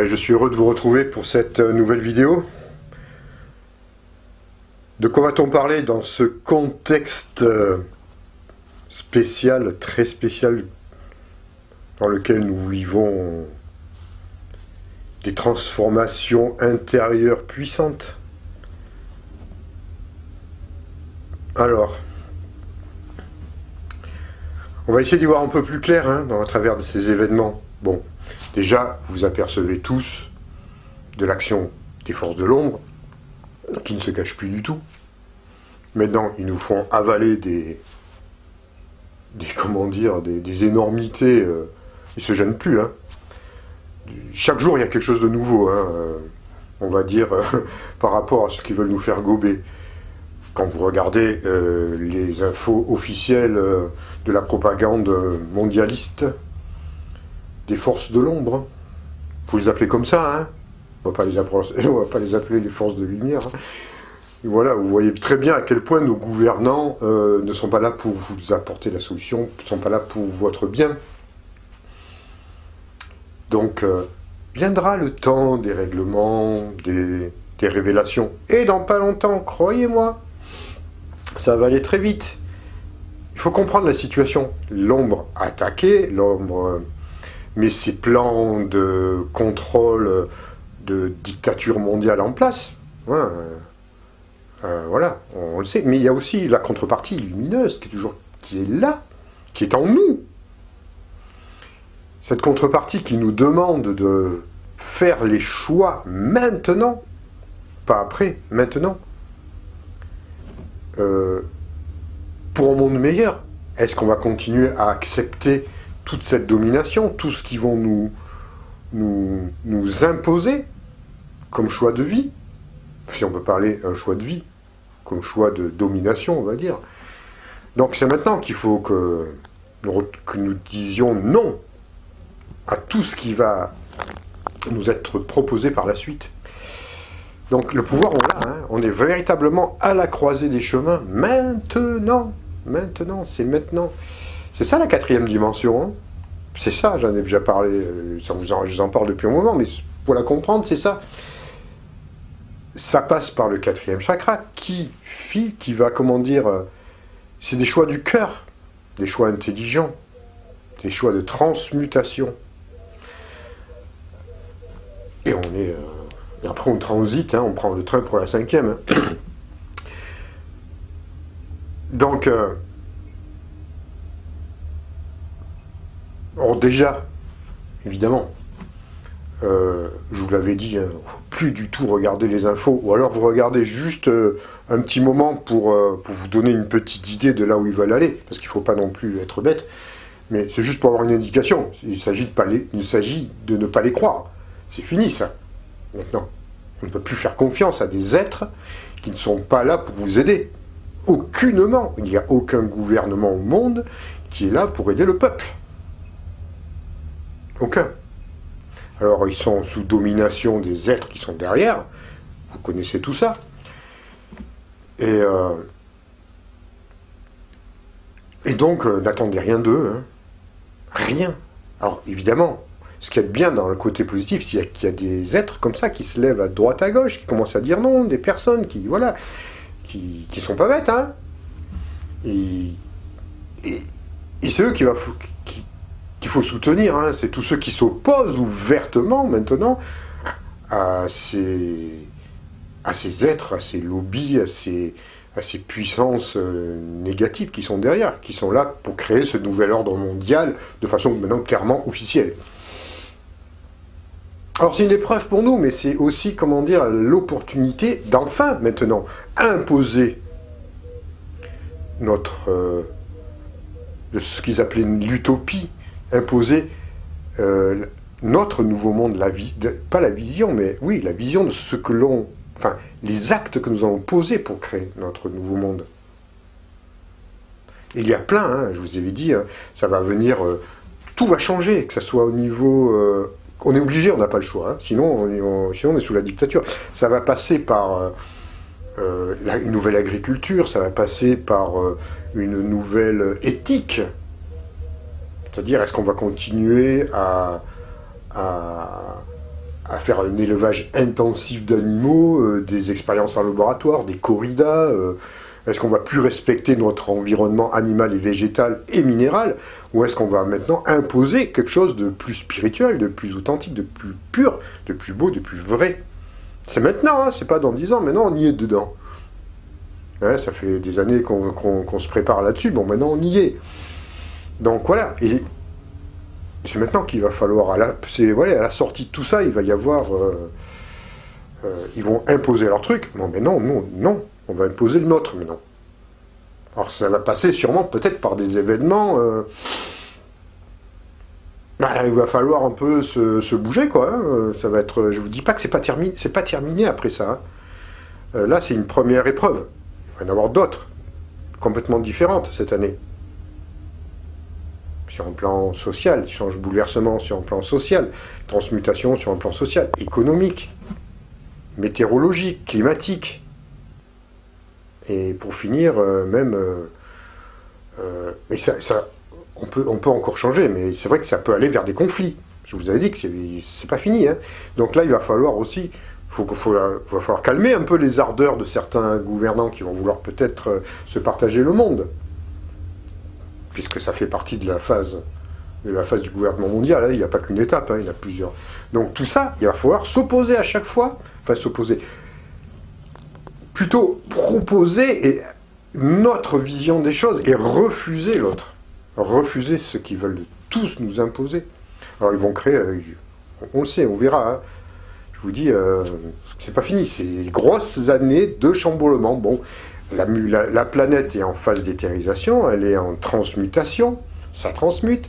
Je suis heureux de vous retrouver pour cette nouvelle vidéo. De quoi va-t-on parler dans ce contexte spécial, très spécial, dans lequel nous vivons des transformations intérieures puissantes? Alors, on va essayer d'y voir un peu plus clair à travers de ces événements. Bon, déjà, vous apercevez tous de l'action des forces de l'ombre, qui ne se cachent plus du tout. Maintenant, ils nous font avaler des énormités. Ils ne se gênent plus. Chaque jour, il y a quelque chose de nouveau, on va dire, par rapport à ce qu'ils veulent nous faire gober. Quand vous regardez les infos officielles de la propagande mondialiste des forces de l'ombre, vous les appelez comme ça, on va pas les appeler les forces de lumière. Et voilà, vous voyez très bien à quel point nos gouvernants ne sont pas là pour vous apporter la solution, ne sont pas là pour votre bien. Donc, viendra le temps des règlements, des révélations. Et dans pas longtemps, croyez-moi, ça va aller très vite. Il faut comprendre la situation. L'ombre a attaqué, l'ombre met ses plans de contrôle de dictature mondiale en place. Voilà, on le sait. Mais il y a aussi la contrepartie lumineuse qui est là, qui est en nous. Cette contrepartie qui nous demande de faire les choix maintenant, pas après, maintenant, pour un monde meilleur. Est-ce qu'on va continuer à accepter toute cette domination, tout ce qu'ils vont nous imposer comme choix de vie, si on peut parler un choix de vie, comme choix de domination, on va dire. Donc c'est maintenant qu'il faut que nous disions non à tout ce qui va nous être proposé par la suite. Donc le pouvoir, on l'a, on est véritablement à la croisée des chemins, maintenant, c'est maintenant. C'est ça la quatrième dimension, c'est ça, j'en ai déjà parlé, je vous en parle depuis un moment, mais pour la comprendre, c'est ça. Ça passe par le quatrième chakra, qui va, c'est des choix du cœur, des choix intelligents, des choix de transmutation. Et et après on transite, on prend le train pour la 5e. Donc, déjà, évidemment, je vous l'avais dit, plus du tout regarder les infos, ou alors vous regardez juste un petit moment pour vous donner une petite idée de là où ils veulent aller, parce qu'il ne faut pas non plus être bête, mais c'est juste pour avoir une indication. Il s'agit de ne pas les croire. C'est fini ça, maintenant. On ne peut plus faire confiance à des êtres qui ne sont pas là pour vous aider. Aucunement. Il n'y a aucun gouvernement au monde qui est là pour aider le peuple. Aucun. Alors ils sont sous domination des êtres qui sont derrière, vous connaissez tout ça. Et donc n'attendez rien d'eux, rien. Alors évidemment, ce qu'il y a de bien dans le côté positif, c'est qu'il y a des êtres comme ça qui se lèvent à droite à gauche, qui commencent à dire non, des personnes qui sont pas bêtes, Et c'est eux qu'il faut soutenir, c'est tous ceux qui s'opposent ouvertement maintenant à ces êtres, à ces lobbies, à ces puissances négatives qui sont derrière, qui sont là pour créer ce nouvel ordre mondial de façon maintenant clairement officielle. Alors c'est une épreuve pour nous, mais c'est aussi, l'opportunité d'enfin maintenant imposer de ce qu'ils appelaient l'utopie, imposer notre nouveau monde, pas la vision, mais oui, la vision de ce que les actes que nous allons poser pour créer notre nouveau monde. Il y a plein, je vous avais dit, ça va venir, tout va changer, que ce soit au niveau... on est obligé, on n'a pas le choix, sinon on est sous la dictature. Ça va passer par une nouvelle agriculture, ça va passer par une nouvelle éthique. C'est-à-dire, est-ce qu'on va continuer à à faire un élevage intensif d'animaux, des expériences en laboratoire, des corridas. Est-ce qu'on va plus respecter notre environnement animal et végétal et minéral, ou est-ce qu'on va maintenant imposer quelque chose de plus spirituel, de plus authentique, de plus pur, de plus beau, de plus vrai? C'est maintenant, hein, c'est pas dans 10 ans, maintenant on y est dedans. Ouais, ça fait des années qu'on se prépare là-dessus, bon maintenant on y est. Donc voilà, et c'est maintenant qu'il va falloir, à la sortie de tout ça, il va y avoir... ils vont imposer leur truc. Non, mais non, non, non, on va imposer le nôtre maintenant. Alors ça va passer sûrement peut-être par des événements... il va falloir un peu se bouger, quoi. Hein. Ça va être... Je vous dis pas que c'est pas terminé après ça. Hein. Là, c'est une première épreuve. Il va y en avoir d'autres, complètement différentes cette année. Sur un plan social, bouleversement sur un plan social, transmutation sur un plan social, économique, météorologique, climatique. Et pour finir, mais on peut encore changer, mais c'est vrai que ça peut aller vers des conflits. Je vous avais dit que c'est pas fini. Hein. Donc là, il va falloir aussi, va falloir calmer un peu les ardeurs de certains gouvernants qui vont vouloir peut-être se partager le monde, puisque ça fait partie de la phase du gouvernement mondial. Hein. Il n'y a pas qu'une étape, hein, il y en a plusieurs. Donc tout ça, il va falloir s'opposer à chaque fois, plutôt proposer notre vision des choses et refuser l'autre. Refuser ce qu'ils veulent tous nous imposer. Alors ils vont créer, on le sait, on verra. Hein. Je vous dis, c'est pas fini, c'est des grosses années de chamboulement. Bon, la planète est en phase d'éthérisation, elle est en transmutation, ça transmute,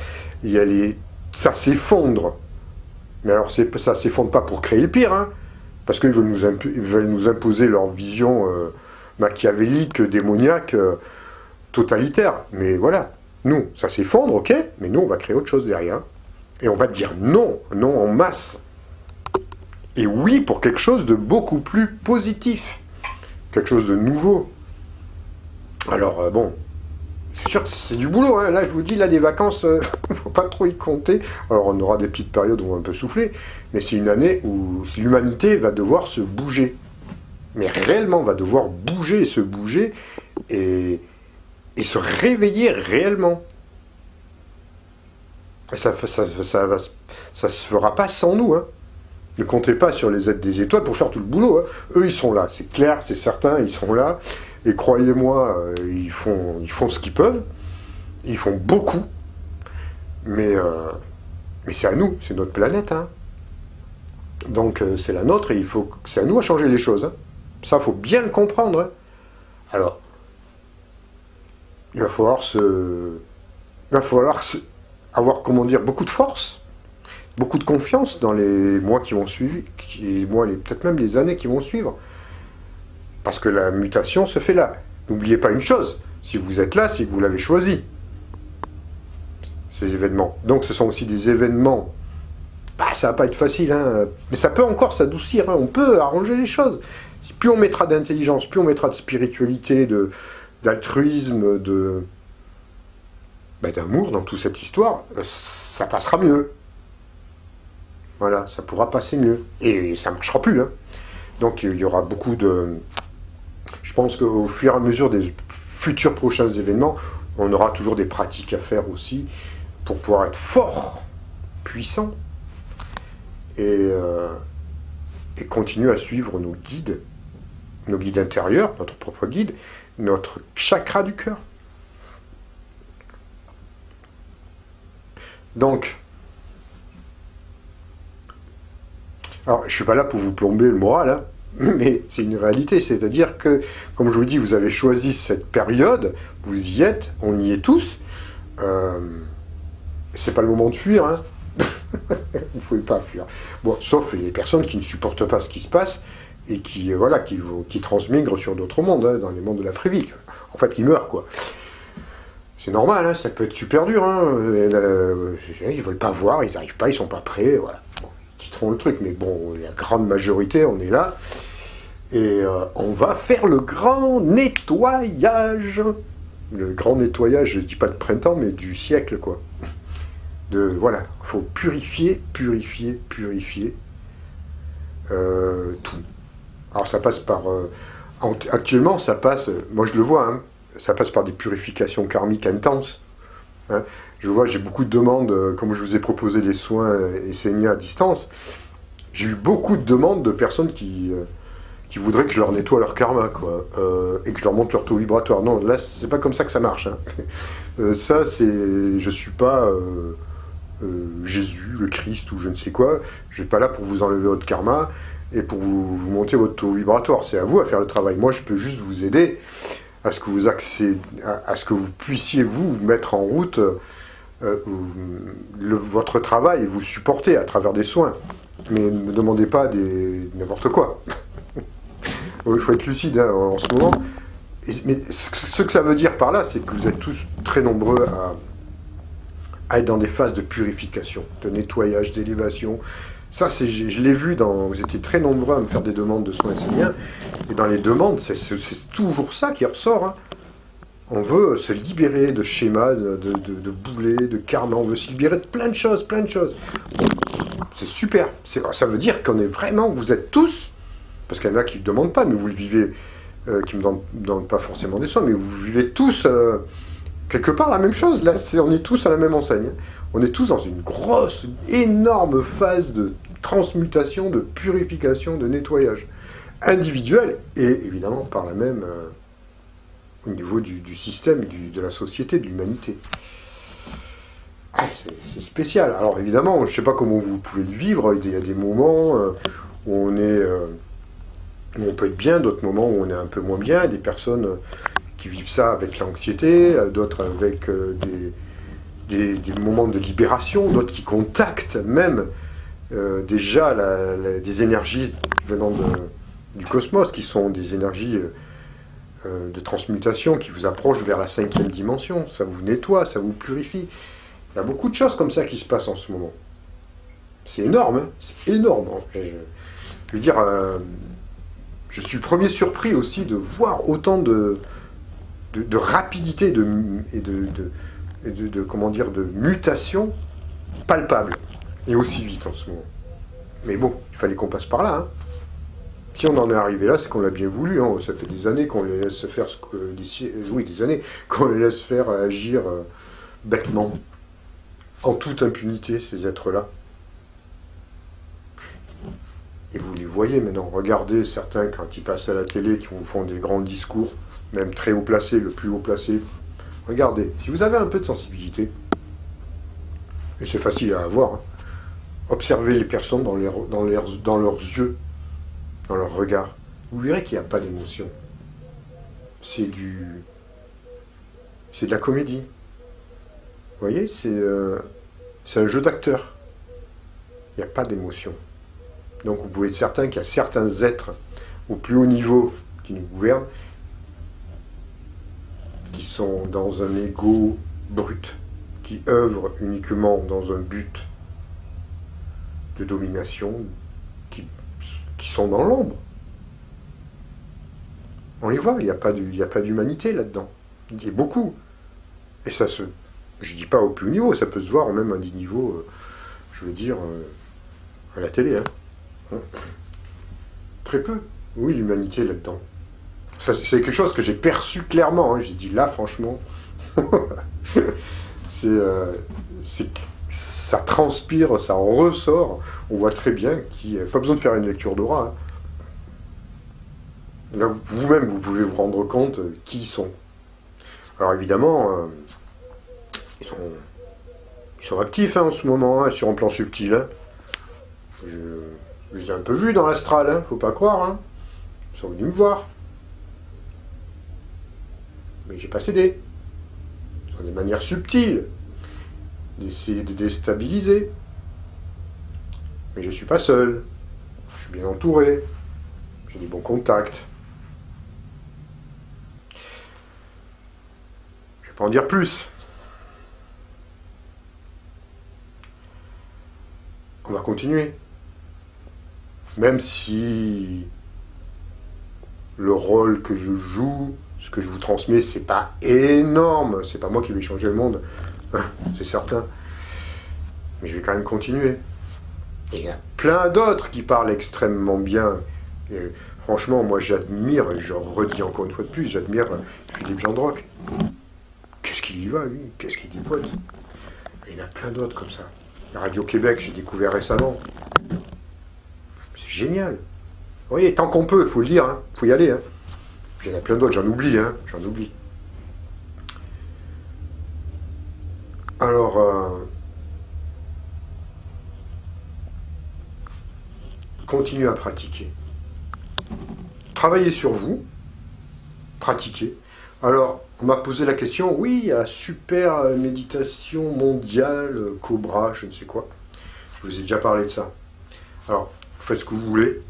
ça s'effondre. Mais alors ça s'effondre pas pour créer le pire, hein, parce qu'ils veulent nous imposer leur vision machiavélique, démoniaque, totalitaire. Mais voilà, nous, ça s'effondre, ok, mais nous, on va créer autre chose derrière. Et on va dire non, non en masse. Et oui pour quelque chose de beaucoup plus positif, quelque chose de nouveau. Alors, bon, c'est sûr que c'est du boulot, hein. Là je vous dis, là des vacances, il ne faut pas trop y compter. Alors on aura des petites périodes où on va un peu souffler, mais c'est une année où l'humanité va devoir se bouger. Mais réellement, va devoir bouger et se bouger, et se réveiller réellement. Et ça se fera pas sans nous, hein. Ne comptez pas sur les aides des étoiles pour faire tout le boulot. Hein. Eux, ils sont là, c'est clair, c'est certain, ils sont là. Et croyez-moi, ils font ce qu'ils peuvent. Ils font beaucoup. Mais c'est à nous, c'est notre planète. Hein. Donc c'est la nôtre et c'est à nous à changer les choses. Hein. Ça, il faut bien le comprendre. Hein. Alors, il va falloir avoir, comment dire, beaucoup de force. Beaucoup de confiance dans les mois qui vont suivre, peut-être même les années qui vont suivre. Parce que la mutation se fait là. N'oubliez pas une chose, si vous êtes là, c'est que vous l'avez choisi, ces événements. Donc ce sont aussi des événements, ça va pas être facile, hein, mais ça peut encore s'adoucir, hein, on peut arranger les choses. Plus on mettra d'intelligence, plus on mettra de spiritualité, d'altruisme, d'amour dans toute cette histoire, ça passera mieux. Voilà, ça pourra passer mieux. Et ça ne marchera plus. Hein. Donc il y aura beaucoup de... Je pense qu'au fur et à mesure des futurs prochains événements, on aura toujours des pratiques à faire aussi pour pouvoir être fort, puissant, et continuer à suivre nos guides intérieurs, notre propre guide, notre chakra du cœur. Donc, alors, je ne suis pas là pour vous plomber le moral, hein, mais c'est une réalité. C'est-à-dire que, comme je vous dis, vous avez choisi cette période, vous y êtes, on y est tous. C'est pas le moment de fuir, hein. Vous ne pouvez pas fuir. Bon, sauf les personnes qui ne supportent pas ce qui se passe et qui transmigrent sur d'autres mondes, hein, dans les mondes de la vraie vie. En fait, qui meurent, quoi. C'est normal, hein, ça peut être super dur. Hein. Ils veulent pas voir, ils n'arrivent pas, ils sont pas prêts, voilà. Le truc, mais bon, la grande majorité, on est là, et on va faire le grand nettoyage. Le grand nettoyage, je dis pas de printemps, mais du siècle, quoi. Voilà, faut purifier, purifier, purifier, tout. Alors ça passe par... actuellement, ça passe, moi je le vois, hein, ça passe par des purifications karmiques intenses. Hein. Je vois, j'ai beaucoup de demandes, comme je vous ai proposé les soins esséniens à distance, j'ai eu beaucoup de demandes de personnes qui voudraient que je leur nettoie leur karma, quoi, et que je leur monte leur taux vibratoire. Non, là, c'est pas comme ça que ça marche. Hein. Ça, c'est... Je suis pas Jésus, le Christ, ou je ne sais quoi. Je suis pas là pour vous enlever votre karma et pour vous monter votre taux vibratoire. C'est à vous à faire le travail. Moi, je peux juste vous aider à ce que vous à ce que vous puissiez vous mettre en route votre travail et vous supporter à travers des soins. Mais ne me demandez pas n'importe quoi. Il faut être lucide hein, en ce moment. Mais ce que ça veut dire par là, c'est que vous êtes tous très nombreux à être dans des phases de purification, de nettoyage, d'élévation. Ça, je l'ai vu, vous étiez très nombreux à me faire des demandes de soins esséniens, et dans les demandes, c'est toujours ça qui ressort. Hein. On veut se libérer de schémas, de boulets, de karma, on veut se libérer de plein de choses, plein de choses. C'est super. Ça veut dire qu'on est vraiment, vous êtes tous, parce qu'il y en a qui ne demandent pas, mais vous le vivez, qui ne me donnent pas forcément des soins, mais vous vivez tous quelque part la même chose. Là, on est tous à la même enseigne. Hein. On est tous dans une grosse, énorme phase de transmutation, de purification, de nettoyage individuel et évidemment par la même au niveau du système, de la société, de l'humanité. Ah, c'est spécial. Alors évidemment, je ne sais pas comment vous pouvez le vivre. Il y a des moments où on peut être bien, d'autres moments où on est un peu moins bien. Il y a des personnes qui vivent ça avec l'anxiété, d'autres avec des moments de libération, d'autres qui contactent même déjà des énergies venant du cosmos, qui sont des énergies de transmutation, qui vous approchent vers la 5e dimension. Ça vous nettoie, ça vous purifie. Il y a beaucoup de choses comme ça qui se passent en ce moment. C'est énorme, hein, c'est énorme. Hein. Je veux dire, je suis le premier surpris aussi de voir autant de rapidité et comment dire, de mutation palpable et aussi vite en ce moment. Mais bon, il fallait qu'on passe par là. Hein. Si on en est arrivé là, c'est qu'on l'a bien voulu. Hein. Ça fait des années qu'on les laisse faire des années qu'on les laisse faire agir bêtement, en toute impunité, ces êtres-là. Et vous les voyez maintenant. Regardez certains quand ils passent à la télé, qui vous font des grands discours, même très haut placé, le plus haut placé. Regardez, si vous avez un peu de sensibilité, et c'est facile à avoir, hein, observez les personnes dans leurs yeux, dans leur regard. Vous verrez qu'il n'y a pas d'émotion. C'est de la comédie. Vous voyez, c'est un jeu d'acteur. Il n'y a pas d'émotion. Donc vous pouvez être certain qu'il y a certains êtres au plus haut niveau qui nous gouvernent, qui sont dans un ego brut, qui œuvrent uniquement dans un but de domination, qui sont dans l'ombre. On les voit, il n'y a pas d'humanité là-dedans. Il y a beaucoup. Et ça je ne dis pas au plus haut niveau, ça peut se voir même à des niveaux, je veux dire, à la télé. Hein. Très peu. Oui, l'humanité là-dedans. C'est quelque chose que j'ai perçu clairement. Hein. J'ai dit là, franchement, ça transpire, ça ressort. On voit très bien qu'il n'y a pas besoin de faire une lecture d'aura. Hein. Vous-même, vous pouvez vous rendre compte qui ils sont. Alors évidemment, ils sont actifs hein, en ce moment, hein, sur un plan subtil. Hein. Je les ai un peu vus dans l'astral, hein, faut pas croire. Hein. Ils sont venus me voir. Mais j'ai pas cédé. Ce sont des manières subtiles d'essayer de déstabiliser. Mais je ne suis pas seul. Je suis bien entouré. J'ai des bons contacts. Je ne vais pas en dire plus. On va continuer. Même si le rôle que je joue, ce que je vous transmets, c'est pas énorme. C'est pas moi qui vais changer le monde. C'est certain. Mais je vais quand même continuer. Et il y a plein d'autres qui parlent extrêmement bien. Et franchement, moi j'admire, et je redis encore une fois de plus, j'admire Philippe Gendroc. Qu'est-ce qu'il y va, lui? Qu'est-ce qu'il dépote? Et il y en a plein d'autres comme ça. La Radio-Québec, j'ai découvert récemment. C'est génial. Vous voyez, tant qu'on peut, il faut le dire, il faut y aller. Puis il y en a plein d'autres, j'en oublie. Alors, continuez à pratiquer. Travaillez sur vous, pratiquez. Alors, on m'a posé la question, oui, il y a super méditation mondiale, Cobra, je ne sais quoi. Je vous ai déjà parlé de ça. Alors, vous faites ce que vous voulez.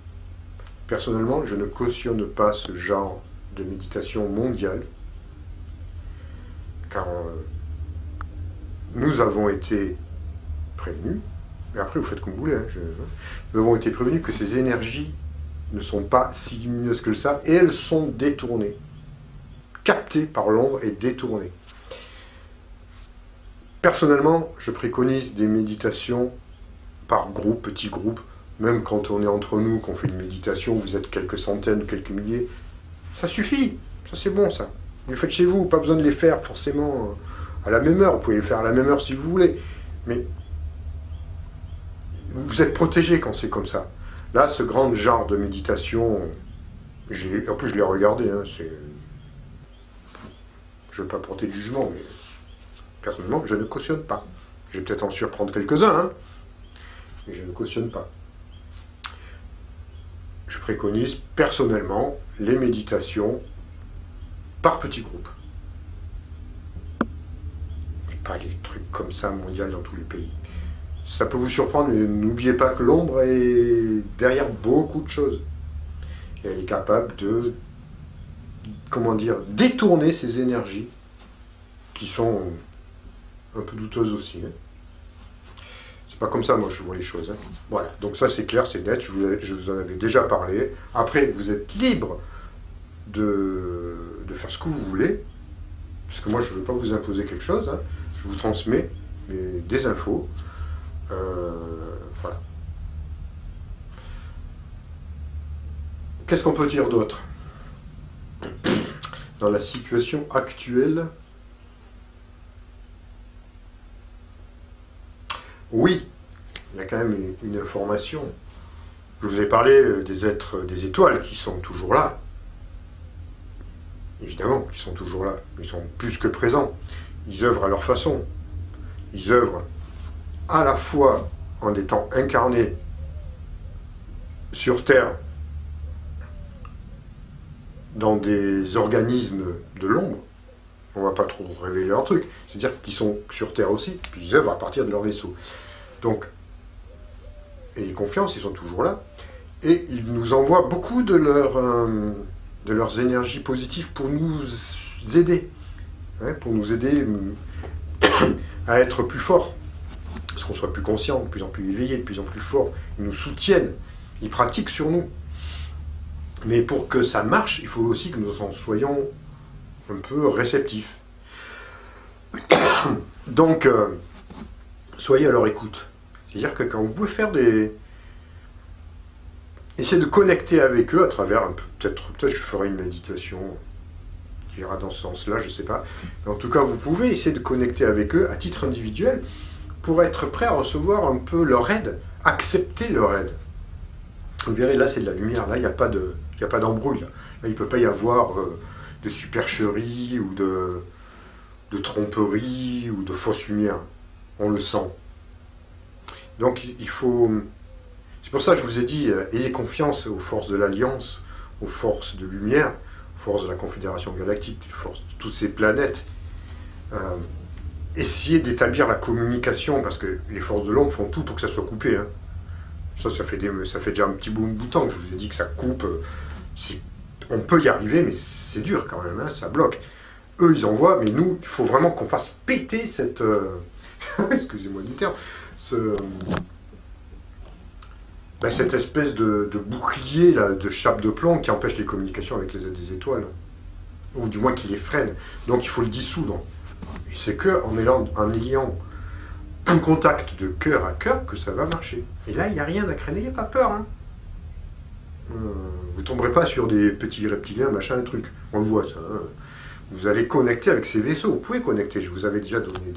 Personnellement, je ne cautionne pas ce genre de méditation mondiale, car nous avons été prévenus, et après vous faites comme vous voulez, nous avons été prévenus que ces énergies ne sont pas si lumineuses que ça, et elles sont détournées, captées par l'ombre et détournées. Personnellement, je préconise des méditations par groupe, petits groupes, même quand on est entre nous, qu'on fait une méditation, vous êtes quelques centaines, quelques milliers, ça suffit, ça c'est bon ça. Vous les faites chez vous, pas besoin de les faire forcément à la même heure, vous pouvez les faire à la même heure si vous voulez, mais vous êtes protégé quand c'est comme ça. Là, ce grand genre de méditation, en plus je l'ai regardé, je ne veux pas porter de jugement, mais personnellement, je ne cautionne pas. Je vais peut-être en surprendre quelques-uns, mais je ne cautionne pas. Je préconise personnellement les méditations par petits groupes. Et pas des trucs comme ça mondial dans tous les pays. Ça peut vous surprendre, mais n'oubliez pas que l'ombre est derrière beaucoup de choses. Et elle est capable de, détourner ces énergies qui sont un peu douteuses aussi. C'est pas comme ça, moi, je vois les choses. Voilà, donc ça c'est clair, c'est net, je vous en avais déjà parlé. Après, vous êtes libre de faire ce que vous voulez, parce que moi, je ne veux pas vous imposer quelque chose. Je vous transmets des infos. Voilà. Qu'est-ce qu'on peut dire d'autre? Dans la situation actuelle, oui, il y a quand même une information. Je vous ai parlé des êtres, des étoiles qui sont toujours là. Évidemment, qui sont toujours là. Ils sont plus que présents. Ils œuvrent à leur façon. Ils œuvrent à la fois en étant incarnés sur Terre dans des organismes de l'ombre. On ne va pas trop révéler leur truc. C'est-à-dire qu'ils sont sur Terre aussi, puis ils œuvrent à partir de leur vaisseau. Donc, ayez confiance, ils sont toujours là. Et ils nous envoient beaucoup de leurs énergies positives pour nous aider. Pour nous aider à être plus forts. Parce qu'on soit plus conscient, de plus en plus éveillé, de plus en plus fort. Ils nous soutiennent. Ils pratiquent sur nous. Mais pour que ça marche, il faut aussi que nous en soyons un peu réceptifs. Donc, soyez à leur écoute. C'est-à-dire que quand vous pouvez faire essayez de connecter avec eux à travers, peut-être que je ferai une méditation qui ira dans ce sens-là, je ne sais pas. Mais en tout cas, vous pouvez essayer de connecter avec eux à titre individuel pour être prêt à recevoir un peu leur aide, accepter leur aide. Vous verrez, là, c'est de la lumière. Là, il n'y a pas d'embrouille. Là, il ne peut pas y avoir de supercherie ou de tromperie ou de fausse lumière. On le sent. Donc, il faut... C'est pour ça que je vous ai dit, ayez confiance aux forces de l'Alliance, aux forces de lumière, aux forces de la Confédération Galactique, aux forces de toutes ces planètes. Essayez d'établir la communication, parce que les forces de l'ombre font tout pour que ça soit coupé. Ça fait déjà un petit bout de temps que je vous ai dit que ça coupe. On peut y arriver, mais c'est dur quand même, ça bloque. Eux, ils envoient, mais nous, il faut vraiment qu'on fasse péter cette... excusez-moi du terme, cette espèce de bouclier, là, de chape de plomb qui empêche les communications avec les des étoiles. Ou du moins qui les freine. Donc il faut le dissoudre. Et c'est qu'en ayant un contact de cœur à cœur que ça va marcher. Et là, il n'y a rien à craindre, il n'y a pas peur. Hein. Vous ne tomberez pas sur des petits reptiliens, machin, un truc. On le voit, ça. Hein. Vous allez connecter avec ces vaisseaux. Vous pouvez connecter. Je vous avais déjà donné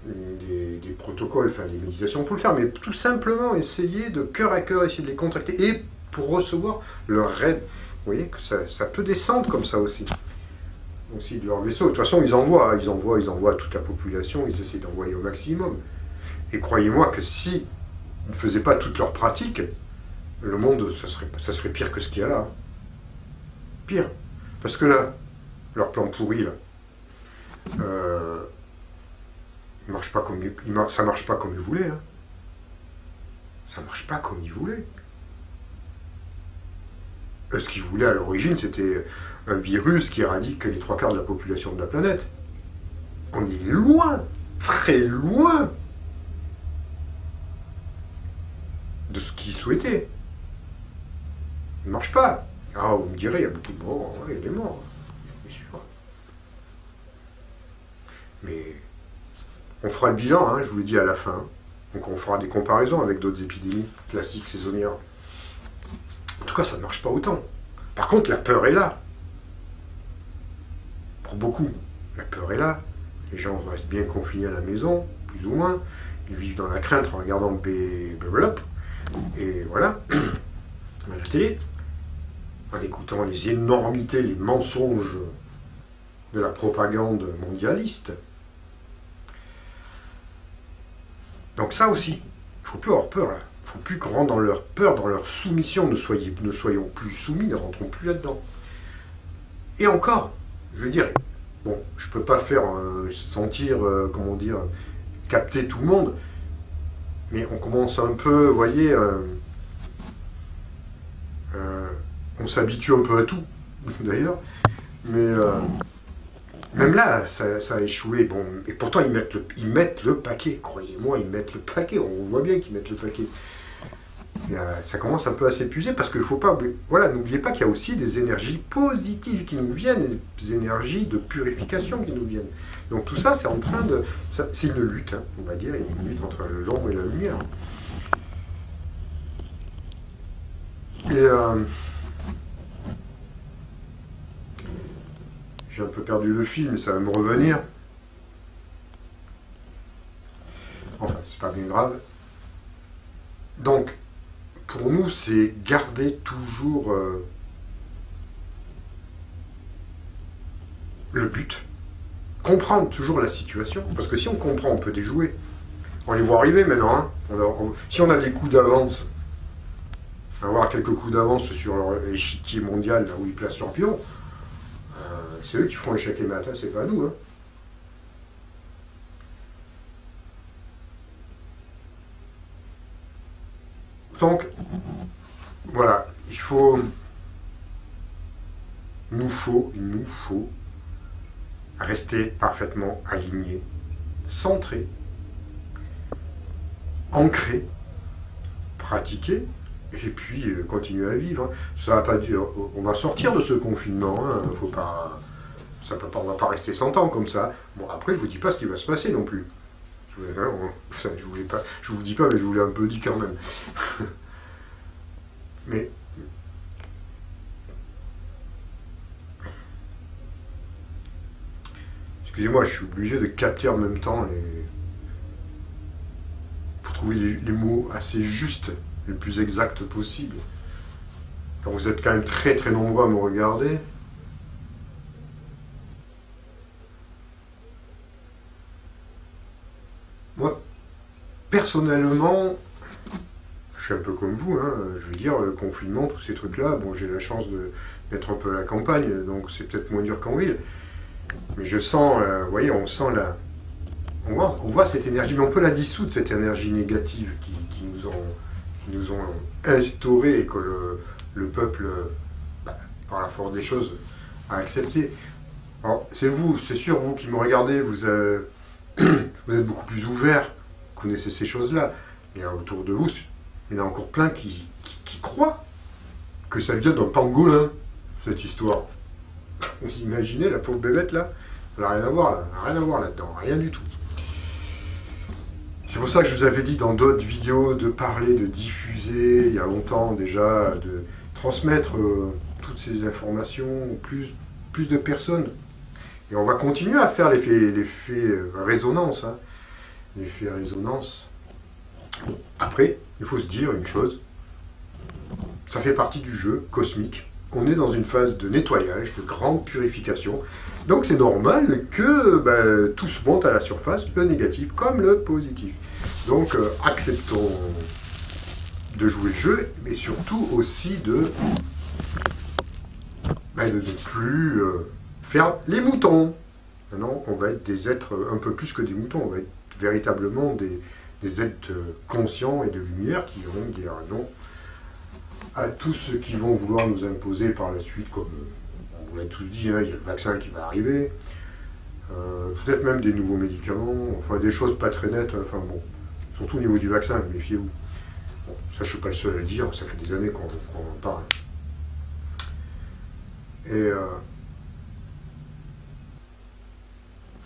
des protocoles, enfin des méditations pour le faire, mais tout simplement essayer de cœur à cœur, essayer de les contacter. Et pour recevoir leur rêve. Vous voyez que ça peut descendre comme ça aussi. Aussi de leur vaisseau. De toute façon, ils envoient à toute la population, ils essaient d'envoyer au maximum. Et croyez-moi que si ils ne faisaient pas toutes leurs pratiques, le monde, ça serait pire que ce qu'il y a là. Hein. Pire. Parce que là, leur plan pourri, là, ça marche pas comme ils voulaient. Hein. Ça marche pas comme ils voulaient. Ce qu'ils voulaient à l'origine, c'était un virus qui éradique les 3/4 de la population de la planète. On est loin, très loin de ce qu'ils souhaitaient. Ça ne marche pas. Ah, vous me direz, il y a beaucoup de morts. Ouais, il y a des morts, bien sûr. Mais on fera le bilan, hein, je vous l'ai dit à la fin. Donc on fera des comparaisons avec d'autres épidémies classiques, saisonnières. En tout cas, ça ne marche pas autant. Par contre, la peur est là. Pour beaucoup, la peur est là. Les gens restent bien confinés à la maison, plus ou moins. Ils vivent dans la crainte en regardant Bebelop. Et voilà, à la télé, en écoutant les énormités, les mensonges de la propagande mondialiste. Donc ça aussi, il ne faut plus avoir peur là. Il ne faut plus qu'on rentre dans leur peur, dans leur soumission. Ne soyons plus soumis, ne rentrons plus là-dedans. Et encore, je veux dire, bon, je ne peux pas faire sentir, capter tout le monde, mais on commence un peu, vous voyez, on s'habitue un peu à tout, d'ailleurs, mais même là, ça a échoué. Bon, et pourtant, ils mettent le paquet, croyez-moi, ils mettent le paquet, on voit bien qu'ils mettent le paquet. Et, ça commence un peu à s'épuiser parce qu'il ne faut pas oublier, voilà, n'oubliez pas qu'il y a aussi des énergies positives qui nous viennent, des énergies de purification qui nous viennent. Donc tout ça, c'est en train de... C'est une lutte, hein, on va dire, une lutte entre l'ombre et la lumière. Et j'ai un peu perdu le fil, mais ça va me revenir. Enfin, c'est pas bien grave. Donc, pour nous, c'est garder toujours le but, comprendre toujours la situation, parce que si on comprend, on peut déjouer. On les voit arriver maintenant. Hein. Si on a des coups d'avance, avoir quelques coups d'avance sur l'échiquier mondial, là où ils placent leurs pions, c'est eux qui feront échec et mat, hein, c'est pas nous. Hein. Donc, voilà, il nous faut rester parfaitement alignés, centrés, ancrés, pratiquer, et puis continuer à vivre. Hein. Ça va pas dire, on va sortir de ce confinement, hein, faut pas, on va pas rester 100 ans comme ça. Bon, après, je vous dis pas ce qui va se passer non plus. Je vous dis pas, mais je vous l'ai un peu dit quand même. Mais excusez-moi, je suis obligé de capter en même temps pour trouver les mots assez justes, les plus exacts possibles. Quand vous êtes quand même très très nombreux à me regarder. Moi, personnellement, je suis un peu comme vous, hein, je veux dire, le confinement, tous ces trucs-là, bon, j'ai la chance d'être un peu à la campagne, donc c'est peut-être moins dur qu'en ville. Mais je sens, vous voyez, on sent on voit cette énergie, mais on peut la dissoudre, cette énergie négative qui nous ont instauré et que le peuple, par la force des choses, a accepté. Alors, c'est sûr, vous qui me regardez, vous êtes beaucoup plus ouverts, vous connaissez ces choses-là. Mais autour de vous, il y en a encore plein qui croient que ça vient d'un pangolin, cette histoire. Vous imaginez la pauvre bébête là? Elle n'a rien à voir là, rien à voir là-dedans, rien du tout. C'est pour ça que je vous avais dit dans d'autres vidéos de parler, de diffuser, il y a longtemps déjà, de transmettre toutes ces informations aux plus de personnes. Et on va continuer à faire l'effet résonance. Hein. L'effet résonance. Bon, après, il faut se dire une chose, ça fait partie du jeu cosmique. On est dans une phase de nettoyage, de grande purification. Donc c'est normal que tout se monte à la surface, le négatif comme le positif. Donc acceptons de jouer le jeu, mais surtout aussi de ne plus faire les moutons. Maintenant, on va être des êtres un peu plus que des moutons, on va être véritablement des êtres conscients et de lumière qui vont dire non à tous ceux qui vont vouloir nous imposer par la suite, comme on vous l'a tous dit, hein, il y a le vaccin qui va arriver, peut-être même des nouveaux médicaments, enfin des choses pas très nettes, enfin bon, surtout au niveau du vaccin, méfiez-vous. Bon, ça je suis pas le seul à le dire, ça fait des années qu'on en parle. Et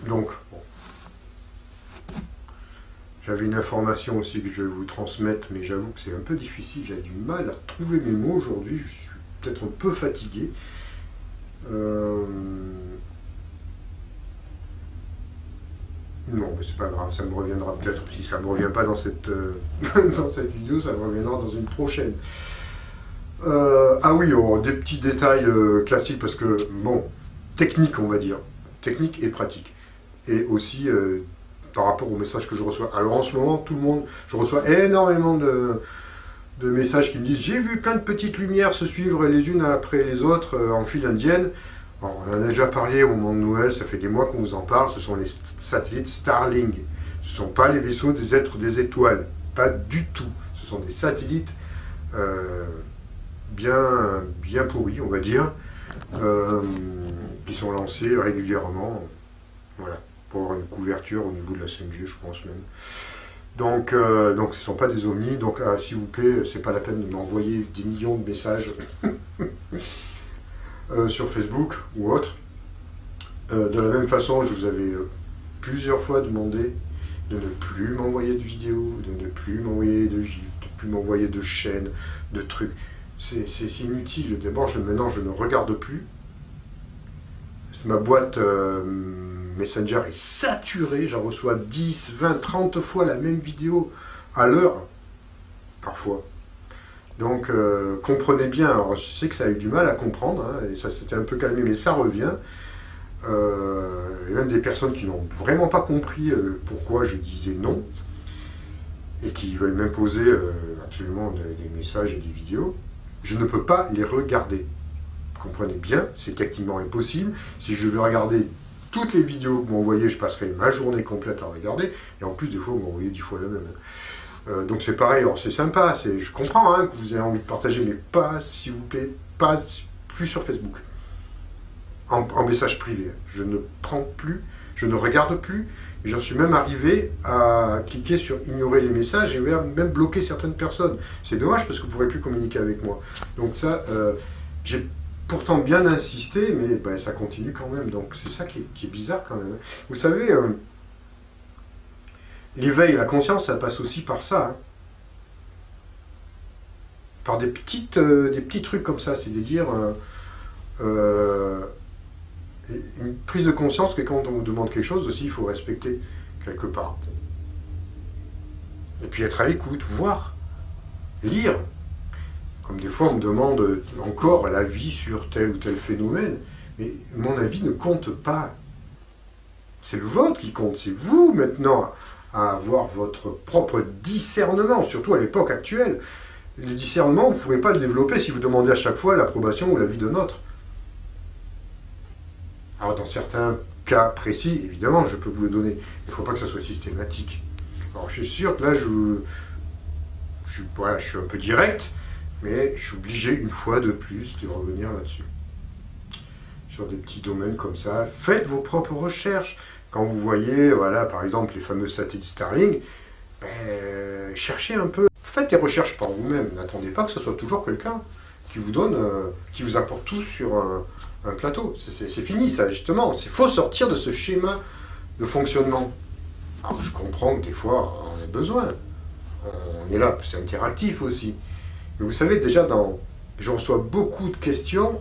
donc, bon. J'avais une information aussi que je vais vous transmettre, mais j'avoue que c'est un peu difficile, j'ai du mal à trouver mes mots aujourd'hui, je suis peut-être un peu fatigué. Non, mais c'est pas grave, ça me reviendra peut-être, si ça me revient pas dans cette, dans cette vidéo, ça me reviendra dans une prochaine. Ah oui, oh, des petits détails classiques, parce que, bon, technique on va dire, technique et pratique. Et aussi par rapport aux messages que je reçois. Alors en ce moment, tout le monde, je reçois énormément de messages qui me disent « J'ai vu plein de petites lumières se suivre les unes après les autres en file indienne ». Bon, on en a déjà parlé au moment de Noël, ça fait des mois qu'on vous en parle, ce sont les satellites Starlink. Ce ne sont pas les vaisseaux des êtres des étoiles, pas du tout. Ce sont des satellites bien pourris, on va dire, qui sont lancés régulièrement, voilà, pour avoir une couverture au niveau de la 5G, je pense même. Donc ce ne sont pas des ovnis, donc s'il vous plaît, c'est pas la peine de m'envoyer des millions de messages sur Facebook ou autre. De la même façon, je vous avais plusieurs fois demandé de ne plus m'envoyer de vidéos, de ne plus m'envoyer de gifs, de ne plus m'envoyer de chaînes, de trucs. C'est inutile. D'abord, maintenant, je ne regarde plus. Ma boîte Messenger est saturée. J'en reçois 10, 20, 30 fois la même vidéo à l'heure, parfois. Donc, comprenez bien. Alors, je sais que ça a eu du mal à comprendre, hein, et ça s'était un peu calmé, mais ça revient. Il y a même des personnes qui n'ont vraiment pas compris pourquoi je disais non, et qui veulent m'imposer absolument des messages et des vidéos. Je ne peux pas les regarder. Vous comprenez bien, c'est techniquement impossible. Si je veux regarder toutes les vidéos que vous m'envoyez, je passerai ma journée complète à regarder, et en plus, des fois, vous m'envoyez 10 fois la même. Donc c'est pareil, alors c'est sympa, je comprends hein, que vous avez envie de partager, mais pas, s'il vous plaît, pas plus sur Facebook. En message privé. Je ne prends plus, je ne regarde plus, et j'en suis même arrivé à cliquer sur ignorer les messages et même bloquer certaines personnes. C'est dommage parce que vous ne pourrez plus communiquer avec moi. Donc ça, j'ai pourtant bien insisté, mais ça continue quand même. Donc c'est ça qui est bizarre quand même. Vous savez, l'éveil, la conscience, ça passe aussi par ça. Hein. Par des petits trucs comme ça, c'est-à-dire une prise de conscience que quand on vous demande quelque chose aussi, il faut respecter quelque part. Et puis être à l'écoute, voir, lire. Comme des fois on me demande encore l'avis sur tel ou tel phénomène, mais mon avis ne compte pas. C'est le vôtre qui compte, c'est vous maintenant à avoir votre propre discernement, surtout à l'époque actuelle. Le discernement, vous ne pourrez pas le développer si vous demandez à chaque fois l'approbation ou l'avis d'un autre. Alors dans certains cas précis, évidemment, je peux vous le donner. Il ne faut pas que ça soit systématique. Alors je suis sûr que là, je suis un peu direct, mais je suis obligé une fois de plus de revenir là-dessus. Sur des petits domaines comme ça, faites vos propres recherches. Quand vous voyez, voilà, par exemple, les fameux satellites Starlink, cherchez un peu. Faites des recherches par vous-même. N'attendez pas que ce soit toujours quelqu'un qui vous donne, qui vous apporte tout sur un plateau. C'est fini, ça, justement. Il faut sortir de ce schéma de fonctionnement. Alors je comprends que des fois on a besoin. On est là, c'est interactif aussi. Mais vous savez, déjà, je reçois beaucoup de questions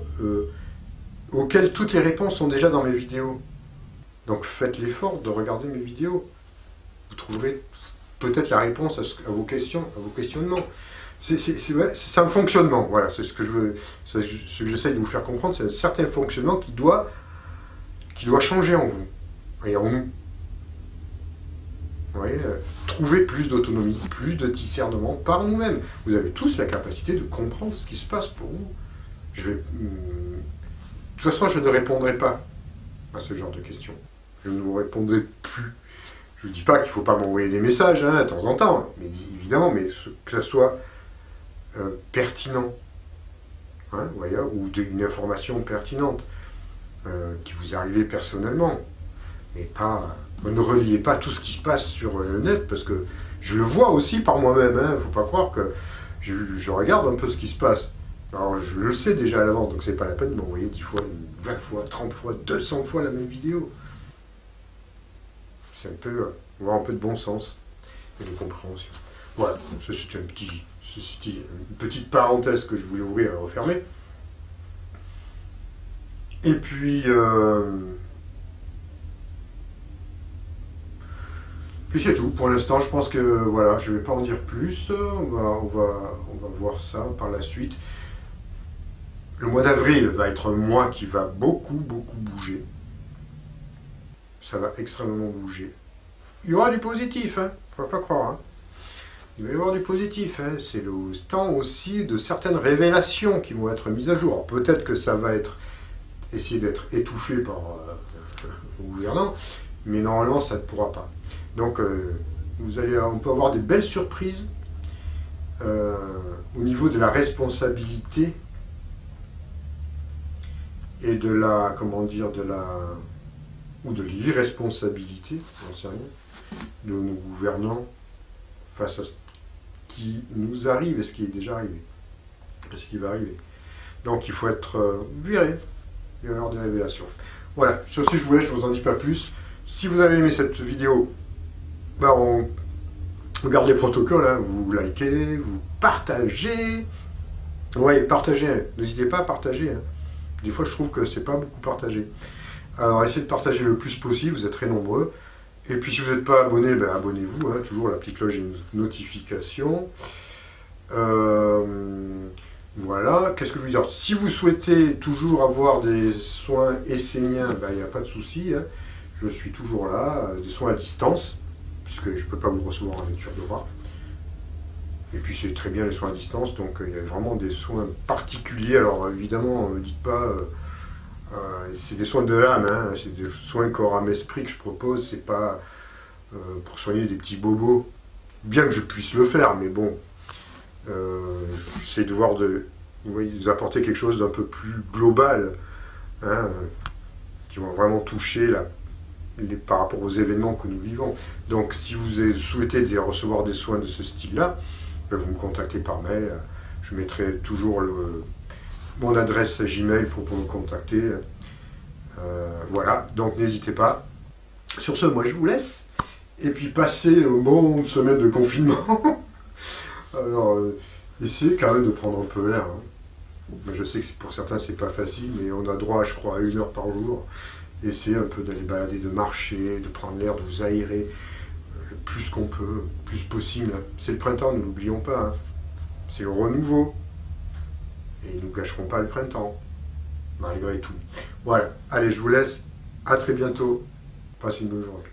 auxquelles toutes les réponses sont déjà dans mes vidéos. Donc faites l'effort de regarder mes vidéos. Vous trouverez peut-être la réponse à vos questions, à vos questionnements. C'est un fonctionnement, voilà, c'est ce que je veux, ce que j'essaye de vous faire comprendre, c'est un certain fonctionnement qui doit changer en vous et en nous. Vous voyez, trouver plus d'autonomie, plus de discernement par nous-mêmes. Vous avez tous la capacité de comprendre ce qui se passe pour vous. De toute façon, je ne répondrai pas à ce genre de questions. Je ne vous répondrai plus. Je ne dis pas qu'il ne faut pas m'envoyer des messages de temps en temps, mais évidemment, mais que ça soit pertinent, vous voyez, ou une information pertinente qui vous est arrivée personnellement, mais pas. Ne reliez pas tout ce qui se passe sur le net, parce que je le vois aussi par moi-même. Il ne faut pas croire que je regarde un peu ce qui se passe. Alors je le sais déjà à l'avance, donc c'est pas la peine de m'envoyer 10 fois, 20 fois, 30 fois, 200 fois la même vidéo. C'est un peu, avoir un peu de bon sens et de compréhension. Voilà, ça c'était une petite parenthèse que je voulais ouvrir et refermer. Et puis, c'est tout. Pour l'instant, je pense que voilà, je ne vais pas en dire plus. On va voir ça par la suite. Le mois d'avril va être un mois qui va beaucoup bouger. Ça va extrêmement bouger. Il y aura du positif, il ne faut pas croire. Il va y avoir du positif. C'est le temps aussi de certaines révélations qui vont être mises à jour. Peut-être que ça va essayer d'être étouffé par le gouvernant, mais normalement ça ne pourra pas. Donc on peut avoir des belles surprises au niveau de la responsabilité et de la, ou de l'irresponsabilité, j'en sais rien, de nos gouvernants face à ce qui nous arrive et ce qui est déjà arrivé, et ce qui va arriver. Donc il faut être viré, il va y avoir des révélations. Voilà, sur ce je vous en dis pas plus. Si vous avez aimé cette vidéo, on regarde les protocoles, vous likez, vous partagez. Ouais, partagez, n'hésitez pas à partager. Des fois je trouve que c'est pas beaucoup partagé. Alors essayez de partager le plus possible, vous êtes très nombreux. Et puis si vous n'êtes pas abonné, abonnez-vous, toujours la petite cloche et notification. Voilà, qu'est-ce que je veux dire? Si vous souhaitez toujours avoir des soins esséniens, il n'y a pas de souci. Je suis toujours là, des soins à distance, puisque je ne peux pas vous recevoir en lecture de bras. Et puis c'est très bien les soins à distance, donc il y a vraiment des soins particuliers. Alors évidemment, ne dites pas, c'est des soins de l'âme, c'est des soins corps, âme, esprit que je propose, c'est pas pour soigner des petits bobos, bien que je puisse le faire, mais bon, j'essaie de voir vous apporter quelque chose d'un peu plus global, qui vont vraiment toucher par rapport aux événements que nous vivons. Donc si vous souhaitez recevoir des soins de ce style-là, vous me contactez par mail. Je mettrai toujours mon adresse Gmail pour me contacter. Voilà, donc n'hésitez pas. Sur ce, moi je vous laisse. Et puis passez une bonne semaine de confinement. Alors, essayez quand même de prendre un peu l'air. Je sais que pour certains c'est pas facile, mais on a droit, je crois, à 1 heure par jour. Essayez un peu d'aller balader, de marcher, de prendre l'air, de vous aérer le plus qu'on peut, le plus possible. C'est le printemps, ne l'oublions pas. C'est le renouveau. Et ils ne nous cacheront pas le printemps, malgré tout. Voilà, allez, je vous laisse. À très bientôt. Passez une bonne journée.